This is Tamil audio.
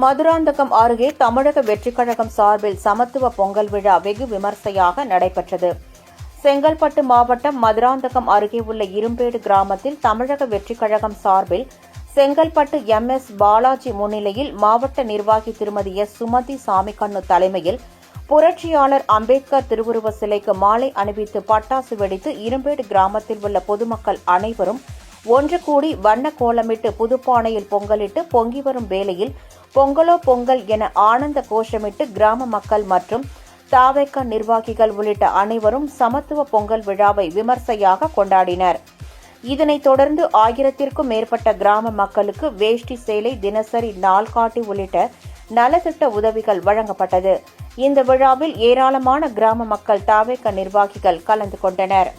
மதுராந்தகம் அருகே தமிழக வெற்றிக் கழகம் சார்பில் சமத்துவ பொங்கல் விழா வெகு விமர்சையாக நடைபெற்றது. செங்கல்பட்டு மாவட்டம் மதுராந்தகம் அருகே உள்ள இரும்பேடு கிராமத்தில் தமிழக வெற்றிக் கழகம் சார்பில் செங்கல்பட்டு MS பாலாஜி முன்னிலையில் மாவட்ட நிர்வாகி திருமதி S. சுமதி சாமிக்கண்ணு தலைமையில் புரட்சியாளர் அம்பேத்கர் திருவுருவ சிலைக்கு மாலை அணிவித்து பட்டாசு வெடித்து இரும்பேடு கிராமத்தில் உள்ள பொதுமக்கள் அனைவரும் ஒன்று கூடி வண்ண கோலமிட்டு புதுப்பானையில் பொங்கலிட்டு பொங்கி வரும் வேளையில் பொங்கலோ பொங்கல் என ஆனந்த கோஷமிட்டு கிராம மக்கள் மற்றும் தாவேக நிர்வாகிகள் உள்ளிட்ட அனைவரும் சமத்துவ பொங்கல் விழாவை விமர்சையாக கொண்டாடினர். இதனைத் தொடர்ந்து 1000க்கும் மேற்பட்ட கிராம மக்களுக்கு வேஷ்டி சேலை, தினசரி நாள்காட்டி உள்ளிட்ட நலத்திட்ட உதவிகள் வழங்கப்பட்டது. இந்த விழாவில் ஏராளமான கிராம மக்கள் தாவேக நிர்வாகிகள் கலந்து கொண்டனர்.